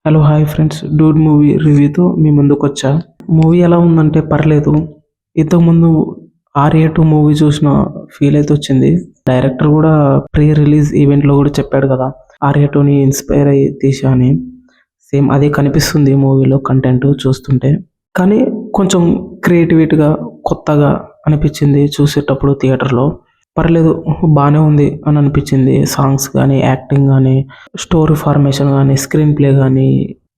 Hello hi friends, dude movie రివ్యూతో మీ ముందుకు వచ్చా. మూవీ ఎలా ఉందంటే పర్లేదు. ఇంతకుముందు ఆర్య 2 మూవీ చూసిన ఫీల్ అయితే వచ్చింది. డైరెక్టర్ కూడా ప్రీ రిలీజ్ ఈవెంట్లో కూడా చెప్పాడు కదా, ఆర్య 2ని ఇన్స్పైర్ అయ్యి తీసా అని. సేమ్ అదే కనిపిస్తుంది మూవీలో కంటెంట్ చూస్తుంటే. కానీ కొంచెం క్రియేటివిటీగా కొత్తగా అనిపించింది చూసేటప్పుడు థియేటర్లో. పర్లేదు, బాగానే ఉంది అని అనిపించింది. సాంగ్స్ కానీ, యాక్టింగ్ కానీ, స్టోరీ ఫార్మేషన్ కానీ, స్క్రీన్ ప్లే కానీ,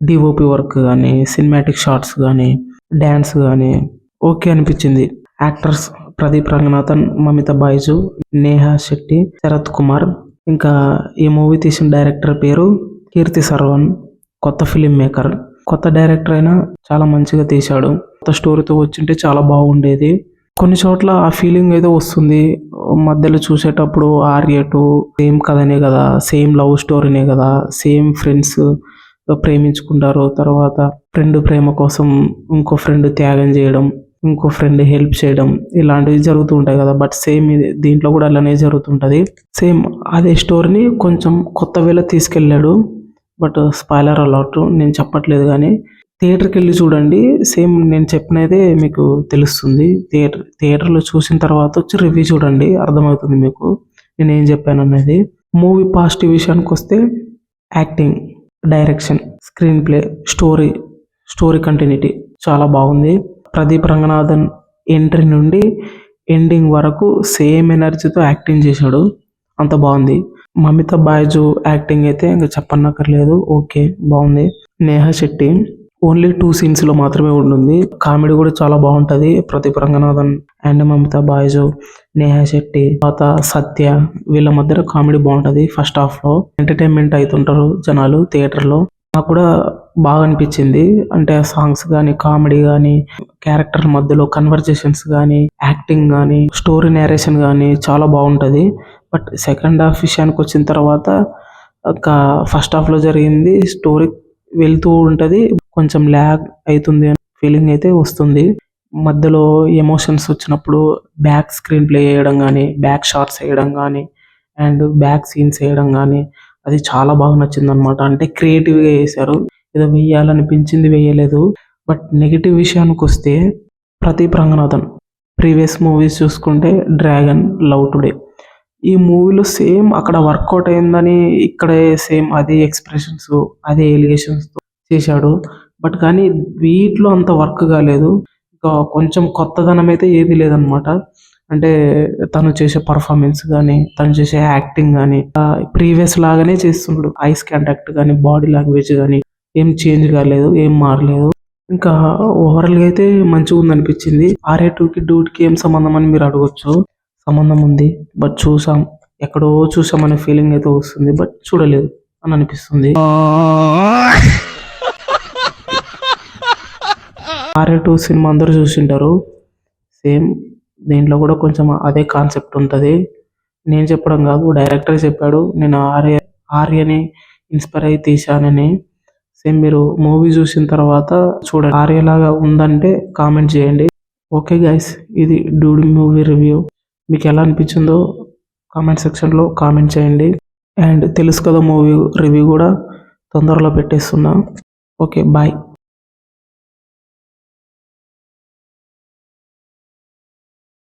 డిఓపి వర్క్ కానీ, సినిమాటిక్ షార్ట్స్ కానీ, డ్యాన్స్ కానీ ఓకే అనిపించింది. యాక్టర్స్ ప్రదీప్ రంగనాథన్, మమిత బైజు, నేహా శెట్టి, శరత్ కుమార్. ఇంకా ఈ మూవీ తీసిన డైరెక్టర్ పేరు కీర్తి సర్వన్. కొత్త ఫిలిం మేకర్, కొత్త డైరెక్టర్ అయినా చాలా మంచిగా తీశాడు. కొత్త స్టోరీతో వచ్చింటే చాలా బాగుండేది. కొన్ని చోట్ల ఆ ఫీలింగ్ అయితే వస్తుంది మధ్యలో చూసేటప్పుడు. ఆర్య 2 సేమ్ కథనే కదా, సేమ్ లవ్ స్టోరీనే కదా, సేమ్ ఫ్రెండ్స్ ప్రేమించుకుంటారు. తర్వాత ఫ్రెండ్ ప్రేమ కోసం ఇంకో ఫ్రెండ్ త్యాగం చేయడం, ఇంకో ఫ్రెండ్ హెల్ప్ చేయడం, ఇలాంటివి జరుగుతూ ఉంటాయి కదా. బట్ సేమ్ దీంట్లో కూడా అలానే జరుగుతుంటది. సేమ్ అదే స్టోరీని కొంచెం కొత్త వేలో తీసుకెళ్ళాడు. బట్ స్పాయిలర్ అలర్ట్, నేను చెప్పట్లేదు. కానీ థియేటర్కి వెళ్ళి చూడండి. సేమ్ నేను చెప్పినదే మీకు తెలుస్తుంది. థియేటర్లో చూసిన తర్వాత వచ్చి రివ్యూ చూడండి, అర్థమవుతుంది మీకు నేను ఏం చెప్పాను అనేది. మూవీ పాజిటివ్ విషయానికి వస్తే acting, direction, screen play, story continuity చాలా బాగుంది. ప్రదీప్ రంగనాథన్ ఎంట్రీ నుండి ఎండింగ్ వరకు సేమ్ ఎనర్జీతో యాక్టింగ్ చేశాడు, అంత బాగుంది. మమిత బైజు యాక్టింగ్ అయితే ఇంకా చెప్పనక్కర్లేదు, ఓకే బాగుంది. నేహా శెట్టి ఓన్లీ 2 సీన్స్లో మాత్రమే ఉంటుంది. కామెడీ కూడా చాలా బాగుంటుంది. ప్రదీప్ రంగనాథన్ అండ్ మమిత బైజు, నేహా శెట్టి, తర్వాత సత్య, వీళ్ళ మధ్య కామెడీ బాగుంటుంది. ఫస్ట్ హాఫ్లో ఎంటర్టైన్మెంట్ అవుతుంటారు జనాలు థియేటర్లో. నాకు కూడా బాగా అనిపించింది. అంటే సాంగ్స్ కానీ, కామెడీ కానీ, క్యారెక్టర్ మధ్యలో కన్వర్జేషన్స్ కానీ, యాక్టింగ్ కానీ, స్టోరీ నేరేషన్ కానీ చాలా బాగుంటుంది. బట్ సెకండ్ హాఫ్ విషయానికి వచ్చిన తర్వాత ఫస్ట్ హాఫ్లో జరిగింది స్టోరీ వెళ్తూ ఉంటుంది, కొంచెం ల్యాగ్ అవుతుంది అనే ఫీలింగ్ అయితే వస్తుంది. మధ్యలో ఎమోషన్స్ వచ్చినప్పుడు బ్యాక్ స్క్రీన్ ప్లే చేయడం కానీ, బ్యాక్ షాట్స్ వేయడం కానీ, అండ్ బ్యాక్ సీన్స్ వేయడం కానీ అది చాలా బాగా నచ్చింది అనమాట. అంటే క్రియేటివ్గా వేశారు. ఏదో వేయాలనిపించింది, వేయలేదు. బట్ నెగిటివ్ విషయానికి వస్తే ప్రదీప్ రంగనాథన్ ప్రీవియస్ మూవీస్ చూసుకుంటే డ్రాగన్, లవ్ టుడే, ఈ మూవీలో సేమ్ అక్కడ వర్కౌట్ అయిందని ఇక్కడే సేమ్ అదే ఎక్స్ప్రెషన్స్, అదే ఎలిగేషన్స్ చేశాడు. బట్ కానీ వీటిలో అంత వర్క్ కాలేదు. ఇంకా కొంచెం కొత్తదనం అయితే ఏది లేదనమాట. అంటే తను చేసే పర్ఫార్మెన్స్ కానీ, తను చేసే యాక్టింగ్ కానీ ప్రీవియస్ లాగానే చేస్తున్నాడు. ఐస్ కాంటాక్ట్ కానీ, బాడీ లాంగ్వేజ్ కానీ ఏం చేంజ్ కాలేదు, ఏం మారలేదు. ఇంకా ఓవరాల్గా అయితే మంచిగా ఉంది అనిపించింది. ఆర్య 2కి డూడ్కి ఏం సంబంధం అని మీరు అడగొచ్చు. సంబంధం ఉంది, బట్ ఎక్కడో చూసామనే ఫీలింగ్ అయితే వస్తుంది. బట్ చూడలేదు అని అనిపిస్తుంది. ఆర్య 2 సినిమా అందరూ చూసింటారు. సేమ్ దీంట్లో కూడా కొంచెం అదే కాన్సెప్ట్ ఉంటుంది. నేను చెప్పడం కాదు, డైరెక్టర్ చెప్పాడు. నేను ఆర్యని ఇన్స్పైర్ అయ్యి తీశానని. సేమ్ మీరు మూవీ చూసిన తర్వాత చూడండి, ఆర్యలాగా ఉందంటే కామెంట్ చేయండి. ఓకే గైస్, ఇది డూడ్ మూవీ రివ్యూ. మీకు ఎలా అనిపించిందో కామెంట్ సెక్షన్లో కామెంట్ చేయండి. అండ్ తెలుసు కదా మూవీ రివ్యూ కూడా తొందరలో పెట్టేస్తున్నా. Okay, bye.